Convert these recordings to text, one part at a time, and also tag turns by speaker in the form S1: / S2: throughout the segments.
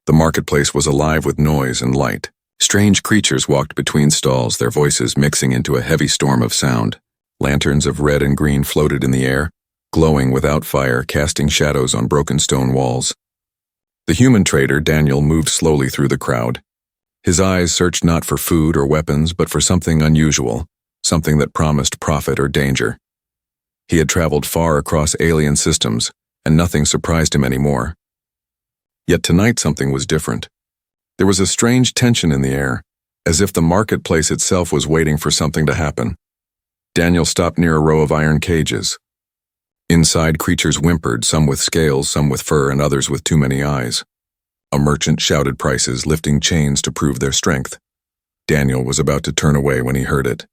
S1: The marketplace was alive with noise and light. Strange creatures walked between stalls, their voices mixing into a heavy storm of sound. Lanterns of red and green floated in the air, glowing without fire, casting shadows on broken stone walls. The human trader, Daniel, moved slowly through the crowd. His eyes searched not for food or weapons, but for something unusual, something that promised profit or danger. He had traveled far across alien systems, and nothing surprised him anymore. Yet tonight something was different. There was a strange tension in the air, as if the marketplace itself was waiting for something to happen. Daniel stopped near a row of iron cages. Inside, creatures whimpered, some with scales, some with fur, and others with too many eyes. A merchant shouted prices, lifting chains to prove their strength. Daniel was about to turn away when he heard it.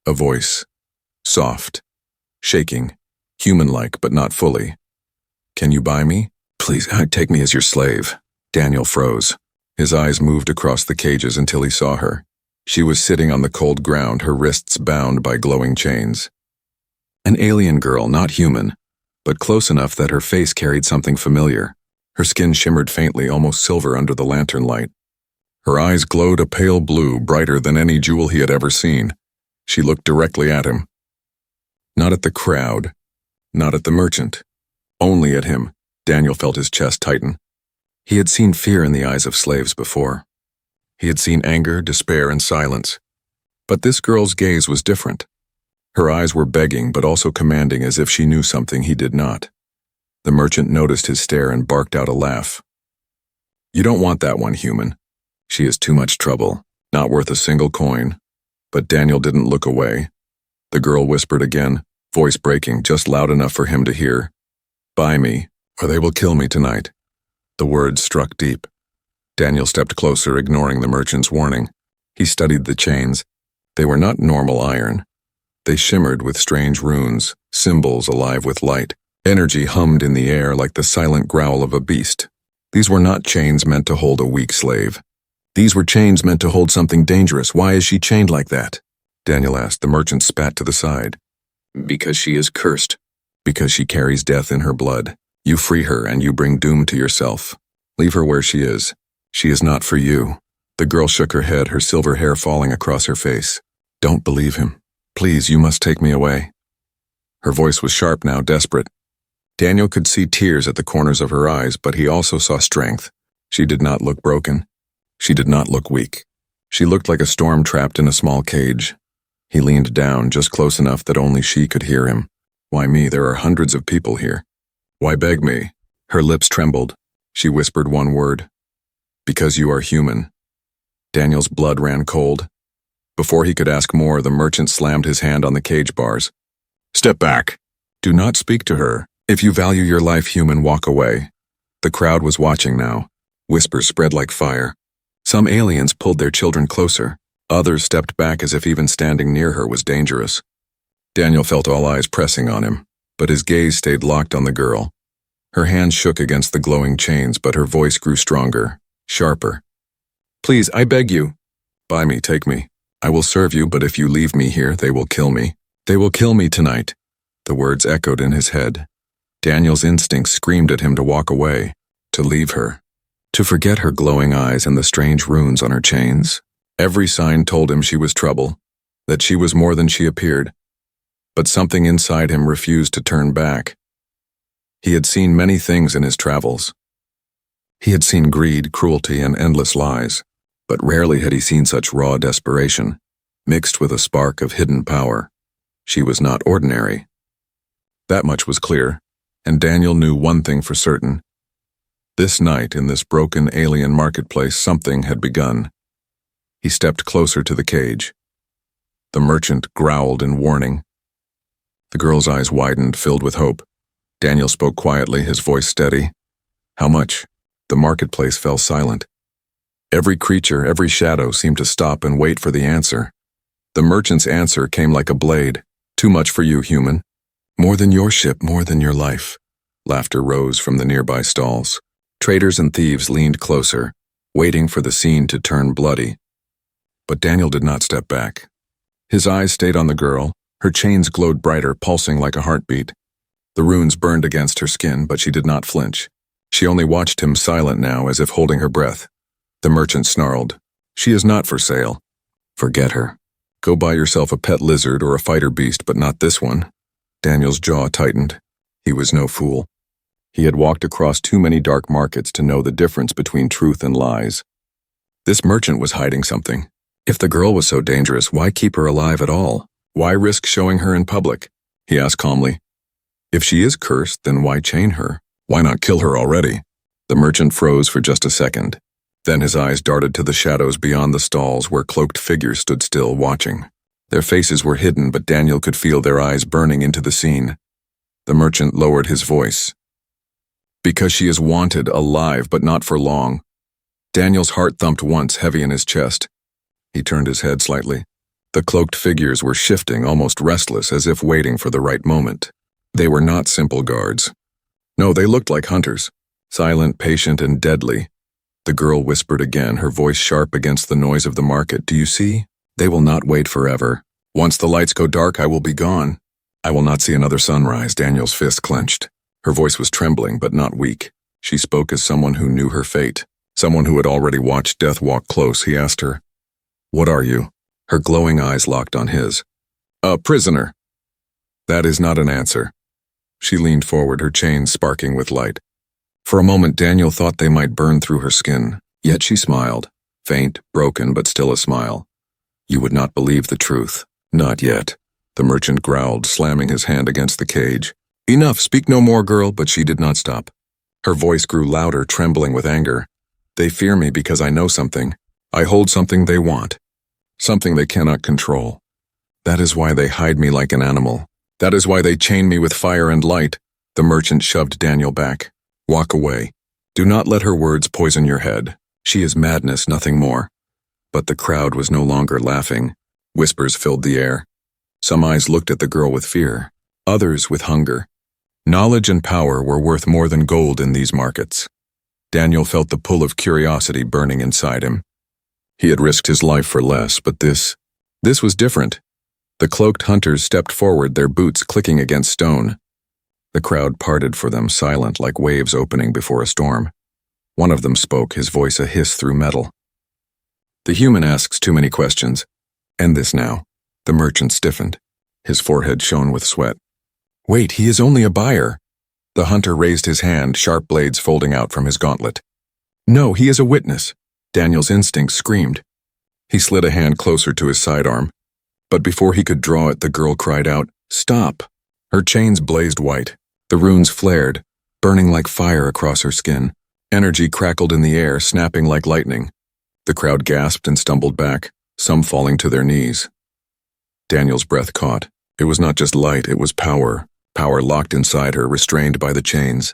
S1: A voice, soft, shaking, human-like but not fully. "Can you buy me? Please, take me as your slave." Daniel froze. His eyes moved across the cages until he saw her. She was sitting on the cold ground, her wrists bound by glowing chains. An alien girl, not human, but close enough that her face carried something familiar. Her skin shimmered faintly, almost silver under the lantern light. Her eyes glowed a pale blue, brighter than any jewel he had ever seen. She looked directly at him. Not at the crowd, not at the merchant, only at him. Daniel felt his chest tighten. He had seen fear in the eyes of slaves before. He had seen anger, despair, and silence. But this girl's gaze was different. Her eyes were begging, but also commanding, as if she knew something he did not. The merchant noticed his stare and barked out a laugh. "You don't want that one, human. She is too much trouble, not worth a single coin." But Daniel didn't look away. The girl whispered again, voice breaking, just loud enough for him to hear. "Buy me, or they will kill me tonight." The words struck deep. Daniel stepped closer, ignoring the merchant's warning. He studied the chains. They were not normal iron. They shimmered with strange runes, symbols alive with light. Energy hummed in the air like the silent growl of a beast. These were not chains meant to hold a weak slave. These were chains meant to hold something dangerous. "Why is she chained like that?" Daniel asked. The merchant spat to the side. "Because she is cursed. Because she carries death in her blood. You free her and you bring doom to yourself. Leave her where she is. She is not for you." The girl shook her head, her silver hair falling across her face. "Don't believe him. Please, you must take me away." Her voice was sharp now, desperate. Daniel could see tears at the corners of her eyes, but he also saw strength. She did not look broken. She did not look weak. She looked like a storm trapped in a small cage. He leaned down, just close enough that only she could hear him. "Why me? There are hundreds of people here." "Why beg me?" Her lips trembled. She whispered one word. "Because you are human." Daniel's blood ran cold. Before he could ask more, the merchant slammed his hand on the cage bars. "Step back. Do not speak to her. If you value your life, human, walk away." The crowd was watching now. Whispers spread like fire. Some aliens pulled their children closer. Others stepped back as if even standing near her was dangerous. Daniel felt all eyes pressing on him, but his gaze stayed locked on the girl. Her hands shook against the glowing chains, but her voice grew stronger, sharper. "Please, I beg you. Buy me, take me. I will serve you, but if you leave me here, they will kill me. They will kill me tonight." The words echoed in his head. Daniel's instincts screamed at him to walk away, to leave her, to forget her glowing eyes and the strange runes on her chains. Every sign told him she was trouble, that she was more than she appeared. But something inside him refused to turn back. He had seen many things in his travels. He had seen greed, cruelty, and endless lies, but rarely had he seen such raw desperation, mixed with a spark of hidden power. She was not ordinary. That much was clear, and Daniel knew one thing for certain. This night, in this broken alien marketplace, something had begun. He stepped closer to the cage. The merchant growled in warning. The girl's eyes widened, filled with hope. Daniel spoke quietly, his voice steady. "How much?" The marketplace fell silent. Every creature, every shadow seemed to stop and wait for the answer. The merchant's answer came like a blade. "Too much for you, human. More than your ship, more than your life." Laughter rose from the nearby stalls. Traders and thieves leaned closer, waiting for the scene to turn bloody. But Daniel did not step back. His eyes stayed on the girl. Her chains glowed brighter, pulsing like a heartbeat. The runes burned against her skin, but she did not flinch. She only watched him, silent now, as if holding her breath. The merchant snarled, "She is not for sale. Forget her. Go buy yourself a pet lizard or a fighter beast, but not this one." Daniel's jaw tightened. He was no fool. He had walked across too many dark markets to know the difference between truth and lies. This merchant was hiding something. If the girl was so dangerous, why keep her alive at all? Why risk showing her in public? He asked calmly. If she is cursed, then why chain her? Why not kill her already? The merchant froze for just a second. Then his eyes darted to the shadows beyond the stalls where cloaked figures stood still, watching. Their faces were hidden, but Daniel could feel their eyes burning into the scene. The merchant lowered his voice. Because she is wanted, alive, but not for long. Daniel's heart thumped once, heavy in his chest. He turned his head slightly. The cloaked figures were shifting, almost restless, as if waiting for the right moment. They were not simple guards. No, they looked like hunters. Silent, patient, and deadly. The girl whispered again, her voice sharp against the noise of the market. Do you see? They will not wait forever. Once the lights go dark, I will be gone. I will not see another sunrise. Daniel's fist clenched. Her voice was trembling, but not weak. She spoke as someone who knew her fate. Someone who had already watched death walk close. He asked her, "What are you?" Her glowing eyes locked on his. "A prisoner." That is not an answer. She leaned forward, her chains sparking with light. For a moment, Daniel thought they might burn through her skin. Yet she smiled. Faint, broken, but still a smile. "You would not believe the truth." "Not yet," the merchant growled, slamming his hand against the cage. "Enough, speak no more, girl," but she did not stop. Her voice grew louder, trembling with anger. "They fear me because I know something. I hold something they want. Something they cannot control. That is why they hide me like an animal. That is why they chain me with fire and light." The merchant shoved Daniel back. "Walk away. Do not let her words poison your head. She is madness, nothing more." But the crowd was no longer laughing. Whispers filled the air. Some eyes looked at the girl with fear, others with hunger. Knowledge and power were worth more than gold in these markets. Daniel felt the pull of curiosity burning inside him. He had risked his life for less, but this was different. The cloaked hunters stepped forward, their boots clicking against stone. The crowd parted for them, silent like waves opening before a storm. One of them spoke, his voice a hiss through metal. "The human asks too many questions. End this now." The merchant stiffened. His forehead shone with sweat. "Wait, he is only a buyer." The hunter raised his hand, sharp blades folding out from his gauntlet. "No, he is a witness." Daniel's instinct screamed. He slid a hand closer to his sidearm. But before he could draw it, the girl cried out, "Stop!" Her chains blazed white. The runes flared, burning like fire across her skin. Energy crackled in the air, snapping like lightning. The crowd gasped and stumbled back, some falling to their knees. Daniel's breath caught. It was not just light, it was power. Power locked inside her, restrained by the chains.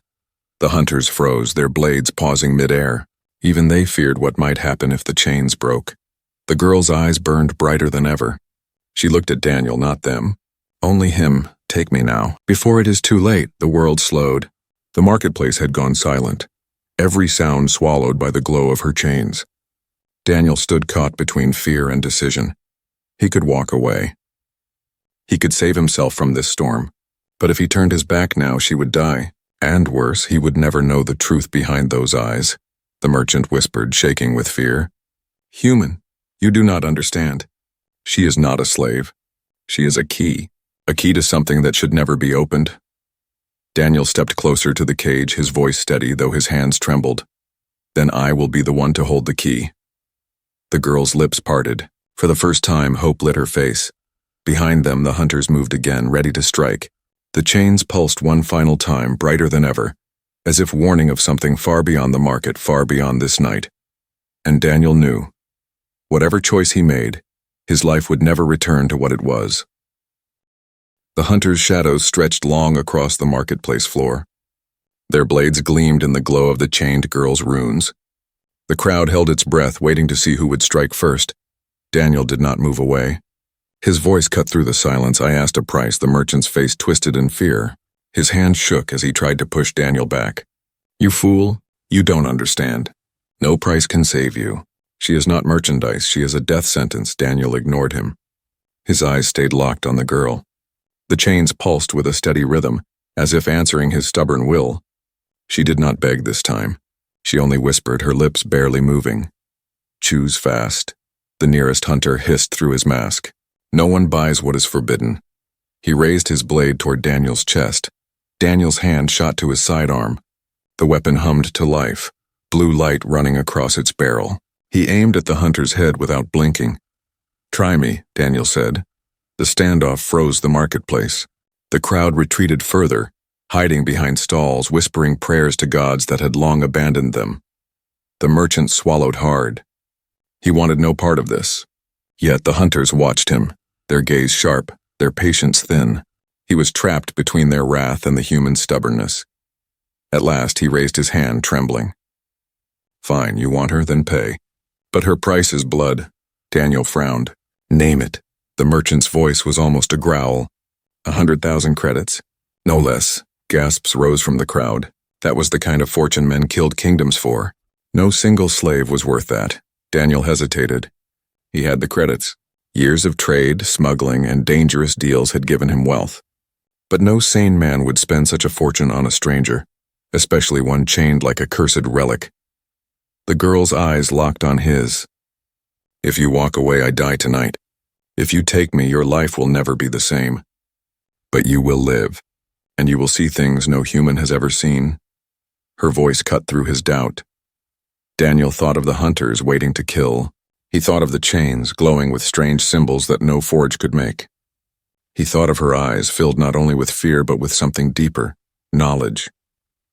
S1: The hunters froze, their blades pausing mid-air. Even they feared what might happen if the chains broke. The girl's eyes burned brighter than ever. She looked at Daniel, not them. Only him. Take me now. Before it is too late, the world slowed. The marketplace had gone silent, every sound swallowed by the glow of her chains. Daniel stood caught between fear and decision. He could walk away. He could save himself from this storm. But if he turned his back now, she would die. And worse, he would never know the truth behind those eyes. The merchant whispered, shaking with fear. "Human, you do not understand. She is not a slave. She is a key to something that should never be opened." Daniel stepped closer to the cage, his voice steady, though his hands trembled. "Then I will be the one to hold the key." The girl's lips parted. For the first time, hope lit her face. Behind them, the hunters moved again, ready to strike. The chains pulsed one final time, brighter than ever, as if warning of something far beyond the market, far beyond this night. And Daniel knew. Whatever choice he made, his life would never return to what it was. The hunters' shadows stretched long across the marketplace floor. Their blades gleamed in the glow of the chained girl's runes. The crowd held its breath, waiting to see who would strike first. Daniel did not move away. His voice cut through the silence. "I asked a price." The merchant's face twisted in fear. His hand shook as he tried to push Daniel back. "You fool, you don't understand. No price can save you. She is not merchandise, she is a death sentence." Daniel ignored him. His eyes stayed locked on the girl. The chains pulsed with a steady rhythm, as if answering his stubborn will. She did not beg this time. She only whispered, her lips barely moving. "Choose fast." The nearest hunter hissed through his mask. "No one buys what is forbidden." He raised his blade toward Daniel's chest. Daniel's hand shot to his sidearm. The weapon hummed to life, blue light running across its barrel. He aimed at the hunter's head without blinking. "Try me," Daniel said. The standoff froze the marketplace. The crowd retreated further, hiding behind stalls, whispering prayers to gods that had long abandoned them. The merchant swallowed hard. He wanted no part of this. Yet the hunters watched him, their gaze sharp, their patience thin. He was trapped between their wrath and the human stubbornness. At last he raised his hand, trembling. "Fine, you want her, then pay. But her price is blood." Daniel frowned. "Name it." The merchant's voice was almost a growl. 100,000 credits. No less. Gasps rose from the crowd. That was the kind of fortune men killed kingdoms for. No single slave was worth that. Daniel hesitated. He had the credits. Years of trade, smuggling, and dangerous deals had given him wealth. But no sane man would spend such a fortune on a stranger, especially one chained like a cursed relic. The girl's eyes locked on his. "If you walk away, I die tonight. If you take me, your life will never be the same. But you will live, and you will see things no human has ever seen." Her voice cut through his doubt. Daniel thought of the hunters waiting to kill. He thought of the chains glowing with strange symbols that no forge could make. He thought of her eyes filled not only with fear but with something deeper, knowledge.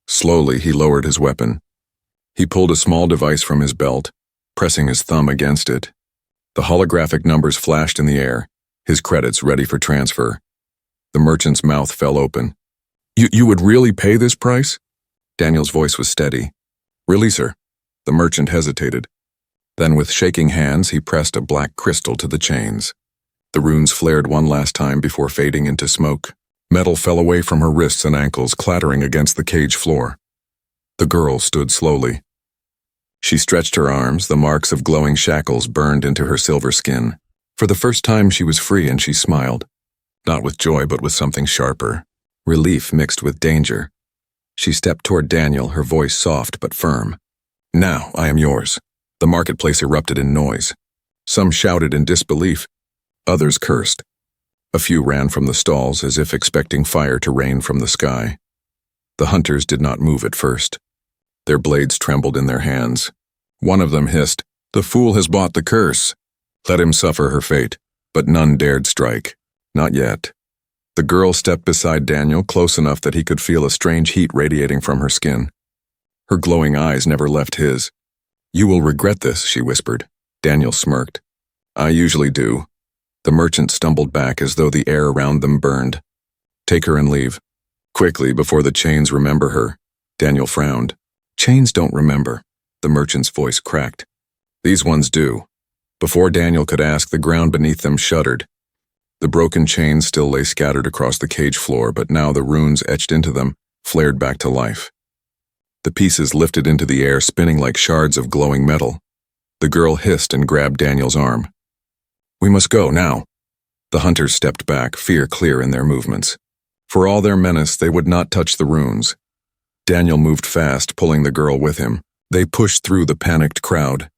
S1: Slowly he lowered his weapon. He pulled a small device from his belt, pressing his thumb against it. The holographic numbers flashed in the air, his credits ready for transfer. The merchant's mouth fell open. You would really pay this price?" Daniel's voice was steady. "Release her." The merchant hesitated. Then with shaking hands he pressed a black crystal to the chains. The runes flared one last time before fading into smoke. Metal fell away from her wrists and ankles, clattering against the cage floor. The girl stood slowly. She stretched her arms, the marks of glowing shackles burned into her silver skin. For the first time she was free, and she smiled. Not with joy, but with something sharper. Relief mixed with danger. She stepped toward Daniel, her voice soft but firm. "Now, I am yours." The marketplace erupted in noise. Some shouted in disbelief. Others cursed. A few ran from the stalls as if expecting fire to rain from the sky. The hunters did not move at first. Their blades trembled in their hands. One of them hissed, "The fool has bought the curse. Let him suffer her fate." But none dared strike. Not yet. The girl stepped beside Daniel, close enough that he could feel a strange heat radiating from her skin. Her glowing eyes never left his. "You will regret this," she whispered. Daniel smirked. "I usually do." The merchant stumbled back as though the air around them burned. "Take her and leave. Quickly, before the chains remember her." Daniel frowned. "Chains don't remember." The merchant's voice cracked. "These ones do." Before Daniel could ask, the ground beneath them shuddered. The broken chains still lay scattered across the cage floor, but now the runes etched into them flared back to life. The pieces lifted into the air, spinning like shards of glowing metal. The girl hissed and grabbed Daniel's arm. "We must go, now." The hunters stepped back, fear clear in their movements. For all their menace, they would not touch the runes. Daniel moved fast, pulling the girl with him. They pushed through the panicked crowd,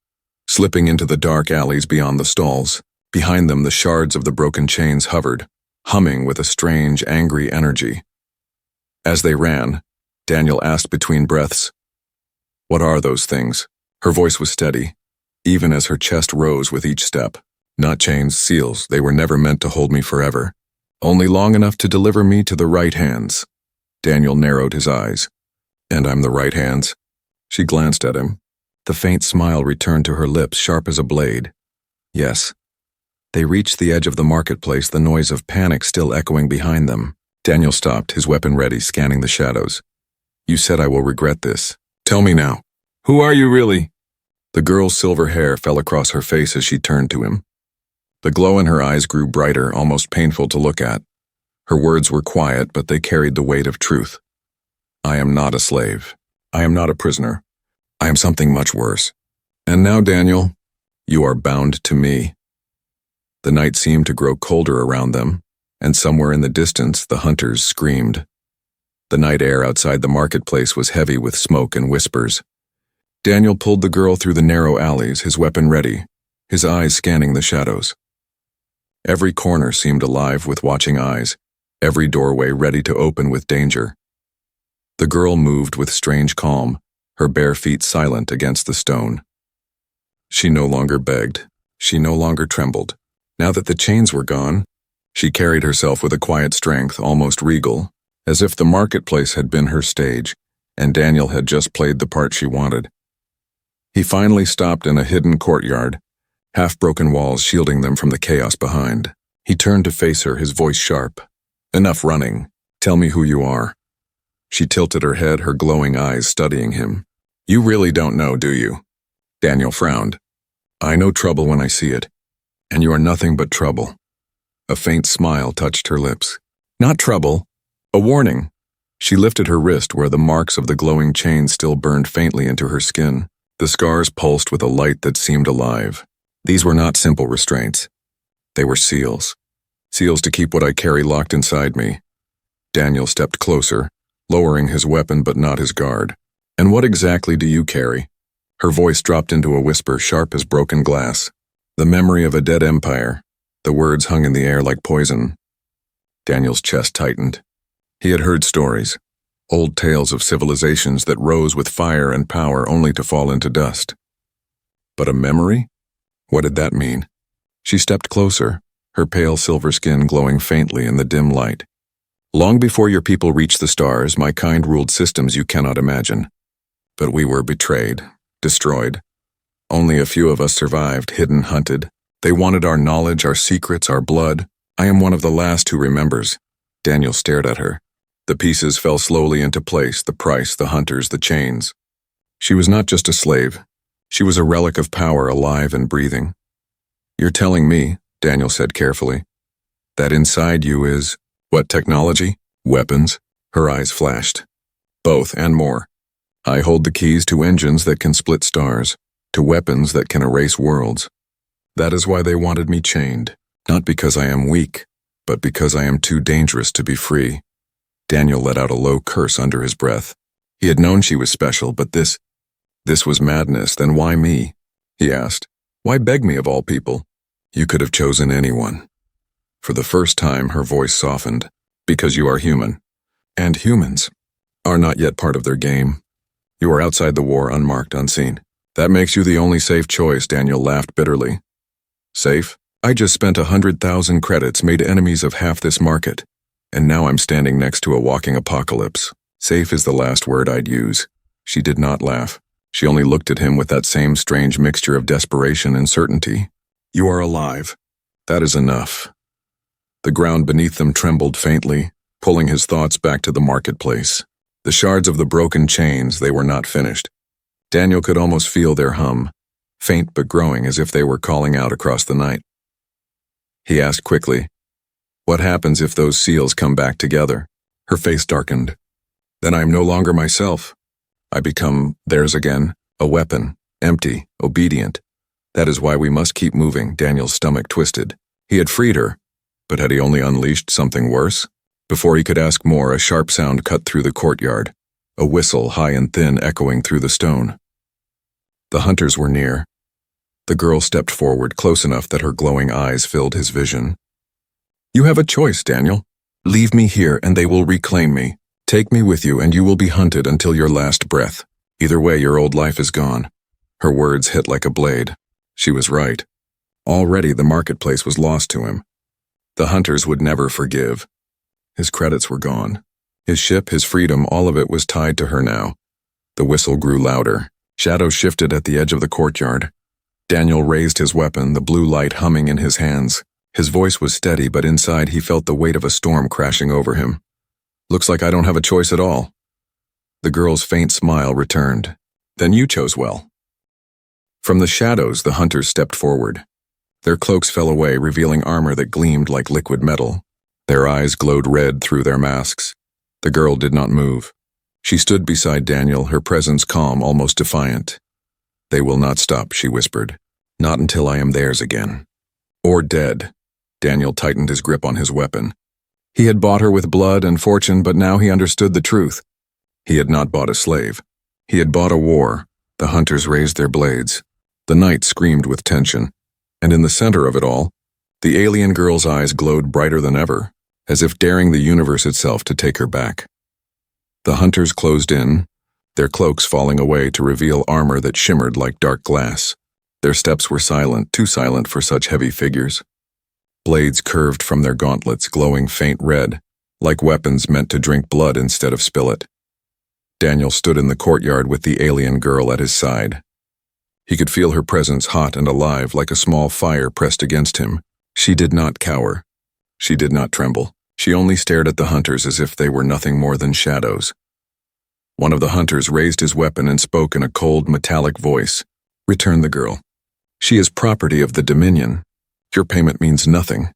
S1: slipping into the dark alleys beyond the stalls. Behind them, the shards of the broken chains hovered, humming with a strange, angry energy. As they ran, Daniel asked between breaths, "What are those things?" Her voice was steady, even as her chest rose with each step. "Not chains, seals. They were never meant to hold me forever. Only long enough to deliver me to the right hands." Daniel narrowed his eyes. "And I'm the right hands?" She glanced at him. The faint smile returned to her lips, sharp as a blade. "Yes." They reached the edge of the marketplace, the noise of panic still echoing behind them. Daniel stopped, his weapon ready, scanning the shadows. "You said I will regret this. Tell me now. Who are you really?" The girl's silver hair fell across her face as she turned to him. The glow in her eyes grew brighter, almost painful to look at. Her words were quiet, but they carried the weight of truth. "I am not a slave. I am not a prisoner. I am something much worse. And now, Daniel, you are bound to me." The night seemed to grow colder around them, and somewhere in the distance the hunters screamed. The night air outside the marketplace was heavy with smoke and whispers. Daniel pulled the girl through the narrow alleys, his weapon ready, his eyes scanning the shadows. Every corner seemed alive with watching eyes, every doorway ready to open with danger. The girl moved with strange calm, her bare feet silent against the stone. She no longer begged. She no longer trembled. Now that the chains were gone, she carried herself with a quiet strength, almost regal, as if the marketplace had been her stage, and Daniel had just played the part she wanted. He finally stopped in a hidden courtyard, half-broken walls shielding them from the chaos behind. He turned to face her, his voice sharp. "Enough running. Tell me who you are." She tilted her head, her glowing eyes studying him. "You really don't know, do you?" Daniel frowned. "I know trouble when I see it, and you are nothing but trouble." A faint smile touched her lips. "Not trouble. A warning." She lifted her wrist where the marks of the glowing chain still burned faintly into her skin. The scars pulsed with a light that seemed alive. These were not simple restraints. They were seals. Seals to keep what I carry locked inside me. Daniel stepped closer, lowering his weapon but not his guard. "And what exactly do you carry?" Her voice dropped into a whisper sharp as broken glass. "The memory of a dead empire." The words hung in the air like poison. Daniel's chest tightened. He had heard stories, old tales of civilizations that rose with fire and power only to fall into dust. But a memory? What did that mean? She stepped closer, her pale silver skin glowing faintly in the dim light. "Long before your people reached the stars, my kind ruled systems you cannot imagine. But we were betrayed, destroyed. Only a few of us survived, hidden, hunted. They wanted our knowledge, our secrets, our blood. I am one of the last who remembers." Daniel stared at her. The pieces fell slowly into place, the price, the hunters, the chains. She was not just a slave. She was a relic of power, alive and breathing. "You're telling me," Daniel said carefully, "that inside you is, what technology? Weapons?" Her eyes flashed. "Both and more. I hold the keys to engines that can split stars, to weapons that can erase worlds. That is why they wanted me chained, not because I am weak, but because I am too dangerous to be free." Daniel let out a low curse under his breath. He had known she was special, but this was madness. "Then why me?" he asked. "Why beg me of all people? You could have chosen anyone." For the first time, her voice softened. "Because you are human. And humans are not yet part of their game. You are outside the war, unmarked, unseen. That makes you the only safe choice." Daniel laughed bitterly. "Safe? I just spent 100,000 credits, made enemies of half this market. And now I'm standing next to a walking apocalypse. Safe is the last word I'd use." She did not laugh. She only looked at him with that same strange mixture of desperation and certainty. "You are alive. That is enough." The ground beneath them trembled faintly, pulling his thoughts back to the marketplace. The shards of the broken chains, they were not finished. Daniel could almost feel their hum, faint but growing as if they were calling out across the night. He asked quickly, "What happens if those seals come back together?" Her face darkened. "Then I am no longer myself. I become theirs again, a weapon, empty, obedient. That is why we must keep moving." Daniel's stomach twisted. He had freed her, but had he only unleashed something worse? Before he could ask more, a sharp sound cut through the courtyard, a whistle high and thin echoing through the stone. The hunters were near. The girl stepped forward, close enough that her glowing eyes filled his vision. "You have a choice, Daniel. Leave me here and they will reclaim me. Take me with you and you will be hunted until your last breath. Either way, your old life is gone." Her words hit like a blade. She was right. Already the marketplace was lost to him. The hunters would never forgive. His credits were gone. His ship, his freedom, all of it was tied to her now. The whistle grew louder. Shadows shifted at the edge of the courtyard. Daniel raised his weapon, the blue light humming in his hands. His voice was steady, but inside he felt the weight of a storm crashing over him. "Looks like I don't have a choice at all." The girl's faint smile returned. "Then you chose well." From the shadows, the hunters stepped forward. Their cloaks fell away, revealing armor that gleamed like liquid metal. Their eyes glowed red through their masks. The girl did not move. She stood beside Daniel, her presence calm, almost defiant. "They will not stop," she whispered. "Not until I am theirs again. Or dead." Daniel tightened his grip on his weapon. He had bought her with blood and fortune, but now he understood the truth. He had not bought a slave. He had bought a war. The hunters raised their blades. The night screamed with tension. And in the center of it all, the alien girl's eyes glowed brighter than ever, as if daring the universe itself to take her back. The hunters closed in, their cloaks falling away to reveal armor that shimmered like dark glass. Their steps were silent, too silent for such heavy figures. Blades curved from their gauntlets, glowing faint red, like weapons meant to drink blood instead of spill it. Daniel stood in the courtyard with the alien girl at his side. He could feel her presence hot and alive, like a small fire pressed against him. She did not cower. She did not tremble. She only stared at the hunters as if they were nothing more than shadows. One of the hunters raised his weapon and spoke in a cold, metallic voice. "Return the girl. She is property of the Dominion. Your payment means nothing."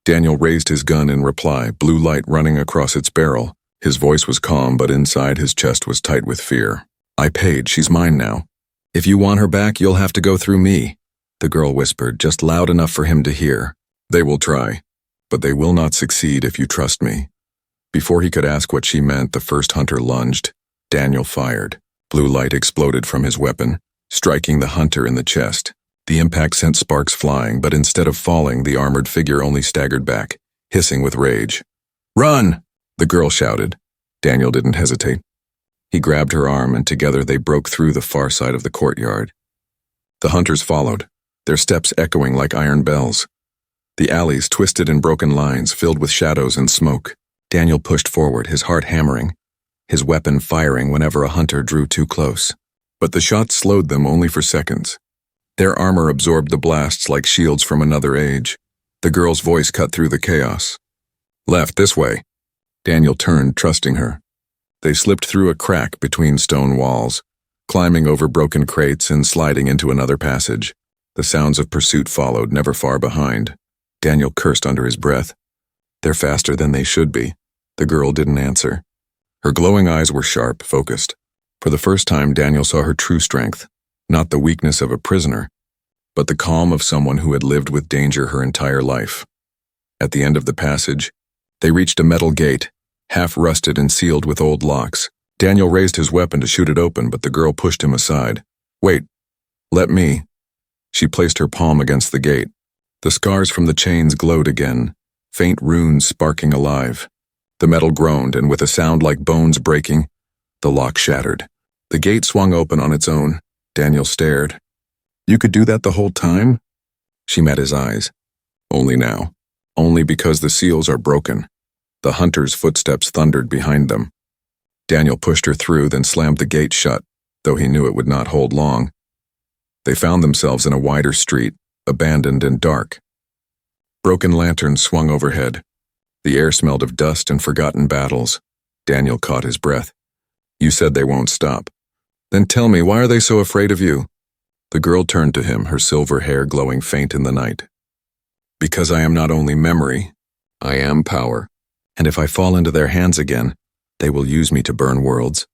S1: Daniel raised his gun in reply, blue light running across its barrel. His voice was calm, but inside his chest was tight with fear. "I paid. She's mine now. If you want her back, you'll have to go through me," the girl whispered, just loud enough for him to hear. "They will try, but they will not succeed if you trust me." Before he could ask what she meant, the first hunter lunged. Daniel fired. Blue light exploded from his weapon, striking the hunter in the chest. The impact sent sparks flying, but instead of falling, the armored figure only staggered back, hissing with rage. "Run!" the girl shouted. Daniel didn't hesitate. He grabbed her arm, and together they broke through the far side of the courtyard. The hunters followed, their steps echoing like iron bells. The alleys twisted in broken lines, filled with shadows and smoke. Daniel pushed forward, his heart hammering, his weapon firing whenever a hunter drew too close. But the shots slowed them only for seconds. Their armor absorbed the blasts like shields from another age. The girl's voice cut through the chaos. "Left, this way." Daniel turned, trusting her. They slipped through a crack between stone walls, climbing over broken crates and sliding into another passage. The sounds of pursuit followed, never far behind. Daniel cursed under his breath. "They're faster than they should be." The girl didn't answer. Her glowing eyes were sharp, focused. For the first time, Daniel saw her true strength, not the weakness of a prisoner, but the calm of someone who had lived with danger her entire life. At the end of the passage, they reached a metal gate, half rusted and sealed with old locks. Daniel raised his weapon to shoot it open, but the girl pushed him aside. "Wait, let me." She placed her palm against the gate. The scars from the chains glowed again, faint runes sparking alive. The metal groaned, and with a sound like bones breaking, the lock shattered. The gate swung open on its own. Daniel stared. "You could do that the whole time?" She met his eyes. "Only now. Only because the seals are broken." The hunter's footsteps thundered behind them. Daniel pushed her through, then slammed the gate shut, though he knew it would not hold long. They found themselves in a wider street, abandoned and dark. Broken lanterns swung overhead. The air smelled of dust and forgotten battles. Daniel caught his breath. "You said they won't stop. Then tell me, why are they so afraid of you?" The girl turned to him, her silver hair glowing faint in the night. "Because I am not only memory, I am power. And if I fall into their hands again, they will use me to burn worlds."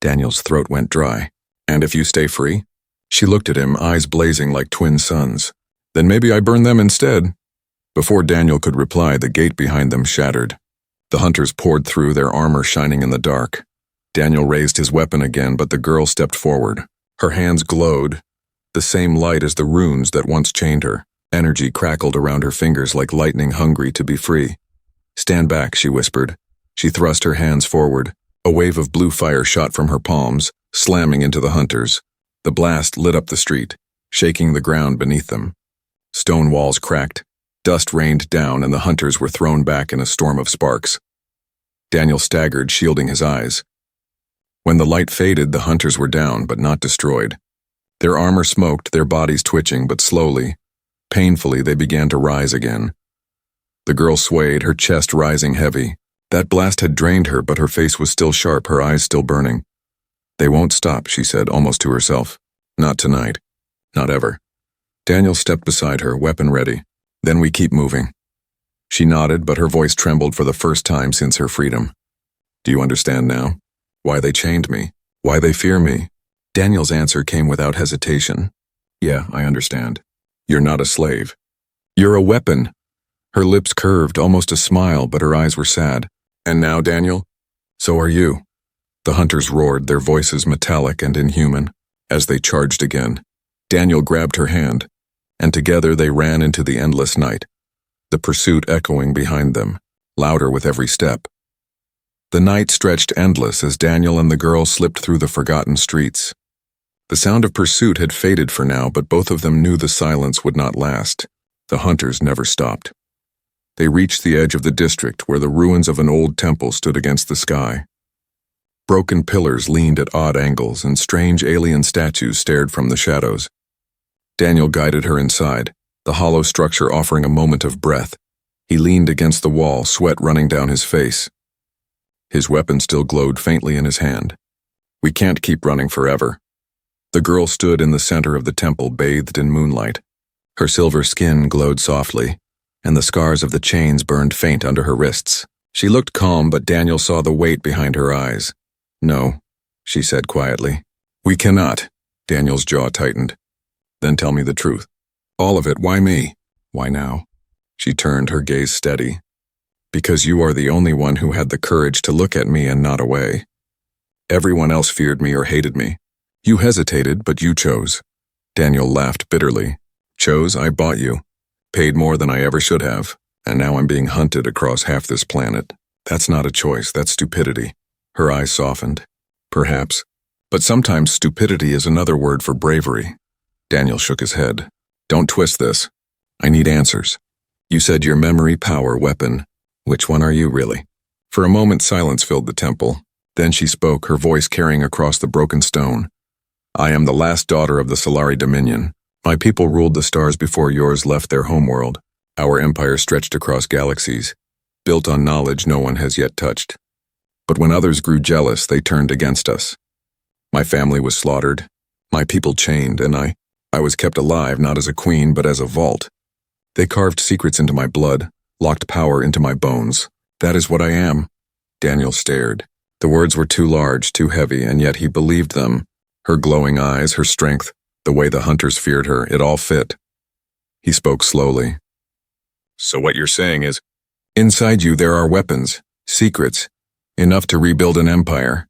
S1: Daniel's throat went dry. "And if you stay free?" She looked at him, eyes blazing like twin suns. "Then maybe I burn them instead." Before Daniel could reply, the gate behind them shattered. The hunters poured through, their armor shining in the dark. Daniel raised his weapon again, but the girl stepped forward. Her hands glowed, the same light as the runes that once chained her. Energy crackled around her fingers like lightning hungry to be free. "Stand back," she whispered. She thrust her hands forward. A wave of blue fire shot from her palms, slamming into the hunters. The blast lit up the street, shaking the ground beneath them. Stone walls cracked. Dust rained down, and the hunters were thrown back in a storm of sparks. Daniel staggered, shielding his eyes. When the light faded, the hunters were down, but not destroyed. Their armor smoked, their bodies twitching, but slowly, painfully, they began to rise again. The girl swayed, her chest rising heavy. That blast had drained her, but her face was still sharp, her eyes still burning. "They won't stop," she said, almost to herself. "Not tonight. Not ever." Daniel stepped beside her, weapon ready. "Then we keep moving." She nodded, but her voice trembled for the first time since her freedom. "Do you understand now? Why they chained me? Why they fear me?" Daniel's answer came without hesitation. "Yeah, I understand. You're not a slave. You're a weapon." Her lips curved, almost a smile, but her eyes were sad. "And now, Daniel? So are you." The hunters roared, their voices metallic and inhuman, as they charged again. Daniel grabbed her hand, and together they ran into the endless night, the pursuit echoing behind them, louder with every step. The night stretched endless as Daniel and the girl slipped through the forgotten streets. The sound of pursuit had faded for now, but both of them knew the silence would not last. The hunters never stopped. They reached the edge of the district where the ruins of an old temple stood against the sky. Broken pillars leaned at odd angles, and strange alien statues stared from the shadows. Daniel guided her inside, the hollow structure offering a moment of breath. He leaned against the wall, sweat running down his face. His weapon still glowed faintly in his hand. "We can't keep running forever." The girl stood in the center of the temple, bathed in moonlight. Her silver skin glowed softly, and the scars of the chains burned faint under her wrists. She looked calm, but Daniel saw the weight behind her eyes. "No," she said quietly. "We cannot." Daniel's jaw tightened. "Then tell me the truth. All of it. Why me? Why now?" She turned, her gaze steady. "Because you are the only one who had the courage to look at me and not away. Everyone else feared me or hated me. You hesitated, but you chose." Daniel laughed bitterly. "Chose? I bought you. Paid more than I ever should have. And now I'm being hunted across half this planet. That's not a choice, that's stupidity." Her eyes softened. "Perhaps. But sometimes stupidity is another word for bravery." Daniel shook his head. "Don't twist this. I need answers. You said your memory, power, weapon. Which one are you, really?" For a moment, silence filled the temple. Then she spoke, her voice carrying across the broken stone. "I am the last daughter of the Solari Dominion. My people ruled the stars before yours left their homeworld. Our empire stretched across galaxies, built on knowledge no one has yet touched. But when others grew jealous, they turned against us. My family was slaughtered, my people chained, and I was kept alive not as a queen but as a vault. They carved secrets into my blood, locked power into my bones. That is what I am." Daniel stared. The words were too large, too heavy, and yet he believed them. Her glowing eyes, her strength, the way the hunters feared her, it all fit. He spoke slowly. "So what you're saying is, inside you there are weapons, secrets, enough to rebuild an empire."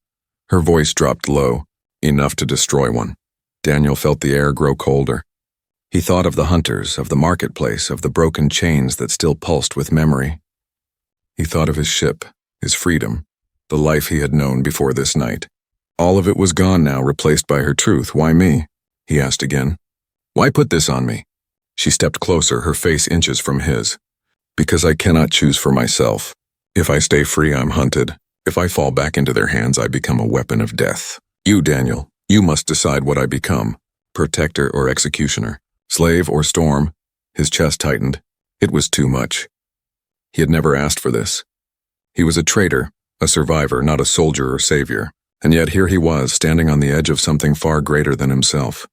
S1: Her voice dropped low. "Enough to destroy one." Daniel felt the air grow colder. He thought of the hunters, of the marketplace, of the broken chains that still pulsed with memory. He thought of his ship, his freedom, the life he had known before this night. All of it was gone now, replaced by her truth. "Why me?" he asked again. "Why put this on me?" She stepped closer, her face inches from his. "Because I cannot choose for myself. If I stay free, I'm hunted. If I fall back into their hands, I become a weapon of death. You, Daniel, you must decide what I become, protector or executioner, slave or storm." His chest tightened. It was too much. He had never asked for this. He was a traitor, a survivor, not a soldier or savior. And yet here he was, standing on the edge of something far greater than himself.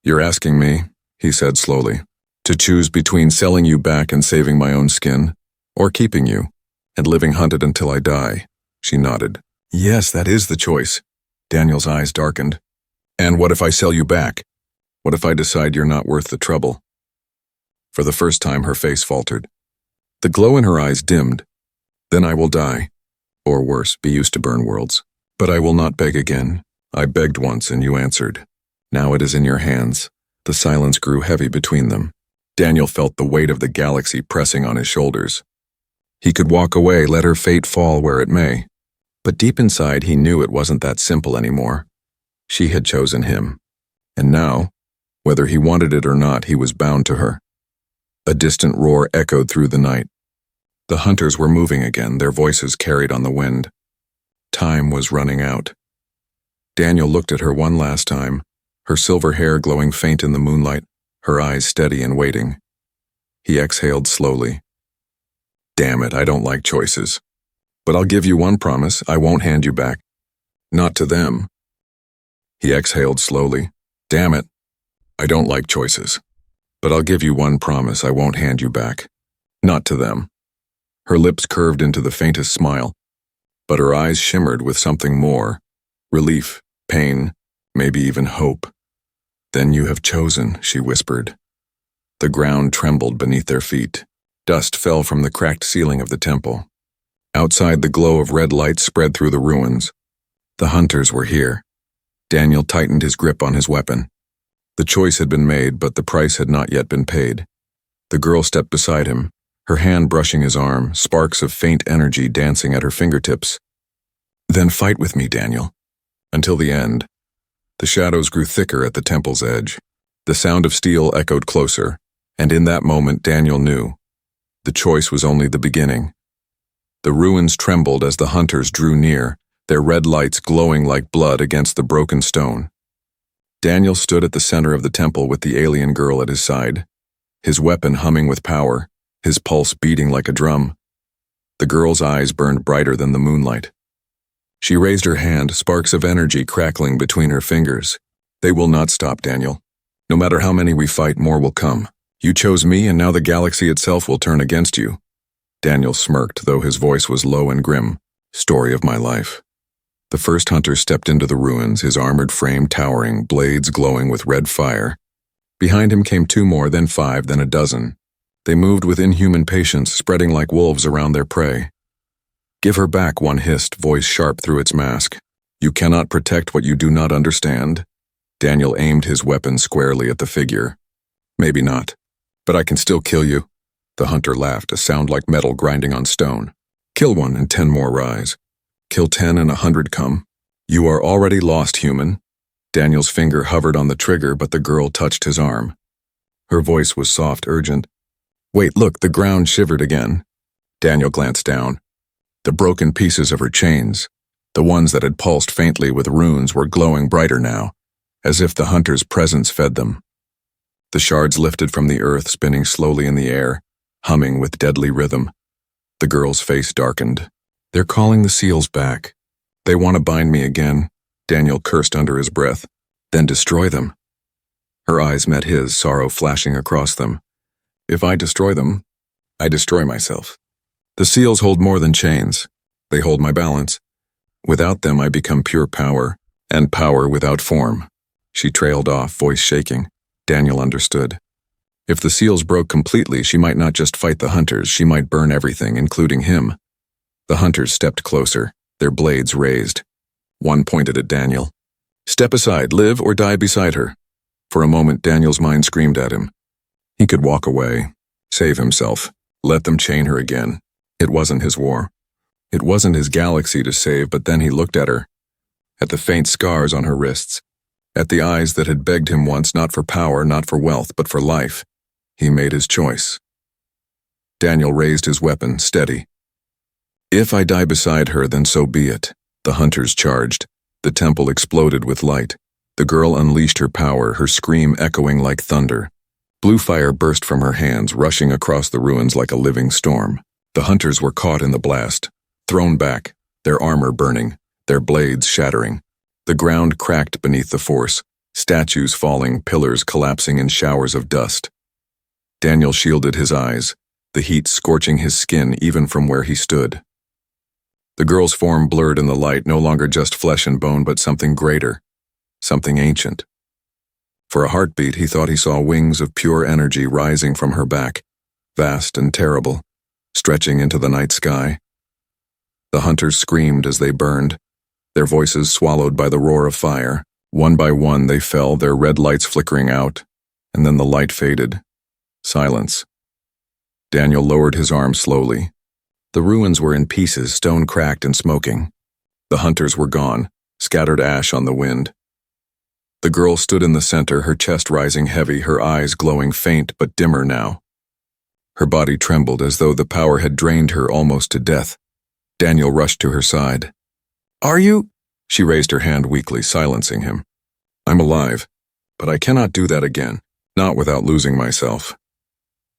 S1: "You're asking me," he said slowly, "to choose between selling you back and saving my own skin, or keeping you, and living hunted until I die." She nodded. "Yes, that is the choice." Daniel's eyes darkened. "And what if I sell you back? What if I decide you're not worth the trouble?" For the first time, her face faltered. The glow in her eyes dimmed. "Then I will die. Or worse, be used to burn worlds. But I will not beg again. I begged once and you answered. Now it is in your hands." The silence grew heavy between them. Daniel felt the weight of the galaxy pressing on his shoulders. He could walk away, let her fate fall where it may. But deep inside, he knew it wasn't that simple anymore. She had chosen him. And now, whether he wanted it or not, he was bound to her. A distant roar echoed through the night. The hunters were moving again, their voices carried on the wind. Time was running out. Daniel looked at her one last time, her silver hair glowing faint in the moonlight, her eyes steady and waiting. He exhaled slowly. "Damn it, I don't like choices. But I'll give you one promise, I won't hand you back. Not to them." He exhaled slowly. "Damn it, I don't like choices. But I'll give you one promise, I won't hand you back. Not to them." Her lips curved into the faintest smile, but her eyes shimmered with something more. Relief, pain, maybe even hope. "Then you have chosen," she whispered. The ground trembled beneath their feet. Dust fell from the cracked ceiling of the temple. Outside, the glow of red light spread through the ruins. The hunters were here. Daniel tightened his grip on his weapon. The choice had been made, but the price had not yet been paid. The girl stepped beside him, her hand brushing his arm, sparks of faint energy dancing at her fingertips. "Then fight with me, Daniel. Until the end." The shadows grew thicker at the temple's edge. The sound of steel echoed closer, and in that moment Daniel knew. The choice was only the beginning. The ruins trembled as the hunters drew near, their red lights glowing like blood against the broken stone. Daniel stood at the center of the temple with the alien girl at his side, his weapon humming with power, his pulse beating like a drum. The girl's eyes burned brighter than the moonlight. She raised her hand, sparks of energy crackling between her fingers. "They will not stop, Daniel. No matter how many we fight, more will come. You chose me, and now the galaxy itself will turn against you." Daniel smirked, though his voice was low and grim. "Story of my life." The first hunter stepped into the ruins, his armored frame towering, blades glowing with red fire. Behind him came 2 more, then 5, then a dozen. They moved with inhuman patience, spreading like wolves around their prey. "Give her back," one hissed, voice sharp through its mask. "You cannot protect what you do not understand." Daniel aimed his weapon squarely at the figure. "Maybe not, but I can still kill you." The hunter laughed, a sound like metal grinding on stone. "Kill one and 10 more rise. Kill 10 and 100 come. You are already lost, human." Daniel's finger hovered on the trigger, but the girl touched his arm. Her voice was soft, urgent. "Wait, look," the ground shivered again. Daniel glanced down. The broken pieces of her chains, the ones that had pulsed faintly with runes, were glowing brighter now, as if the hunter's presence fed them. The shards lifted from the earth, spinning slowly in the air, humming with deadly rhythm. The girl's face darkened. "They're calling the seals back. They want to bind me again," Daniel cursed under his breath. "Then destroy them." Her eyes met his, sorrow flashing across them. "If I destroy them, I destroy myself. The seals hold more than chains. They hold my balance. Without them, I become pure power, and power without form." She trailed off, voice shaking. Daniel understood. If the seals broke completely, she might not just fight the hunters, she might burn everything, including him. The hunters stepped closer, their blades raised. One pointed at Daniel. "Step aside, live or die beside her." For a moment, Daniel's mind screamed at him. He could walk away, save himself, let them chain her again. It wasn't his war. It wasn't his galaxy to save, but then he looked at her, at the faint scars on her wrists, at the eyes that had begged him once, not for power, not for wealth, but for life. He made his choice. Daniel raised his weapon, steady. "If I die beside her, then so be it." The hunters charged. The temple exploded with light. The girl unleashed her power, her scream echoing like thunder. Blue fire burst from her hands, rushing across the ruins like a living storm. The hunters were caught in the blast, thrown back, their armor burning, their blades shattering. The ground cracked beneath the force, statues falling, pillars collapsing in showers of dust. Daniel shielded his eyes, the heat scorching his skin even from where he stood. The girl's form blurred in the light, no longer just flesh and bone, but something greater, something ancient. For a heartbeat, he thought he saw wings of pure energy rising from her back, vast and terrible, stretching into the night sky. The hunters screamed as they burned, their voices swallowed by the roar of fire. One by one they fell, their red lights flickering out, and then the light faded. Silence. Daniel lowered his arm slowly. The ruins were in pieces, stone cracked and smoking. The hunters were gone, scattered ash on the wind. The girl stood in the center, her chest rising heavy, her eyes glowing faint but dimmer now. Her body trembled as though the power had drained her almost to death. Daniel rushed to her side. "Are you?" She raised her hand weakly, silencing him. "I'm alive, but I cannot do that again, not without losing myself."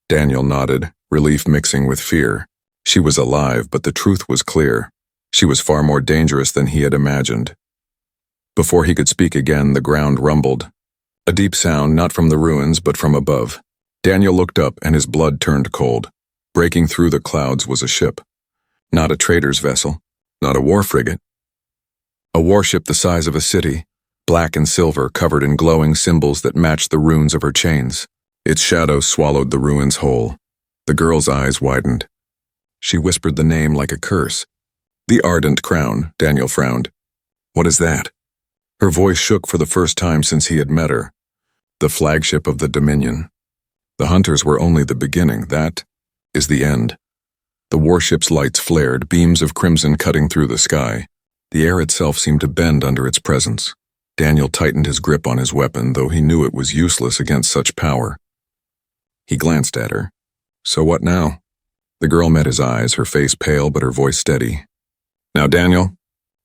S1: Daniel nodded, relief mixing with fear. She was alive, but the truth was clear. She was far more dangerous than he had imagined. Before he could speak again, the ground rumbled. A deep sound, not from the ruins, but from above. Daniel looked up, and his blood turned cold. Breaking through the clouds was a ship. Not a trader's vessel, not a war frigate. A warship the size of a city, black and silver, covered in glowing symbols that matched the runes of her chains. Its shadow swallowed the ruins whole. The girl's eyes widened. She whispered the name like a curse. The Ardent Crown, Daniel frowned. What is that? Her voice shook for the first time since he had met her. The flagship of the Dominion. The hunters were only the beginning. That is the end. The warship's lights flared, beams of crimson cutting through the sky. The air itself seemed to bend under its presence. Daniel tightened his grip on his weapon, though he knew it was useless against such power. He glanced at her. So what now? The girl met his eyes, her face pale but her voice steady. Now, Daniel,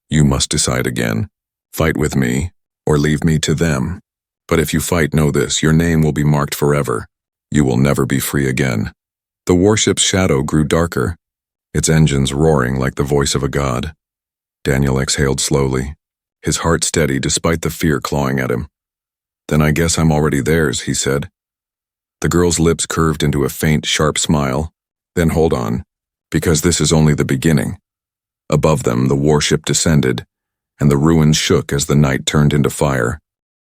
S1: you must decide again. Fight with me, or leave me to them. But if you fight, know this, your name will be marked forever. You will never be free again. The warship's shadow grew darker, its engines roaring like the voice of a god. Daniel exhaled slowly, his heart steady despite the fear clawing at him. Then I guess I'm already theirs, he said. The girl's lips curved into a faint, sharp smile. Then hold on, because this is only the beginning. Above them, the warship descended, and the ruins shook as the night turned into fire.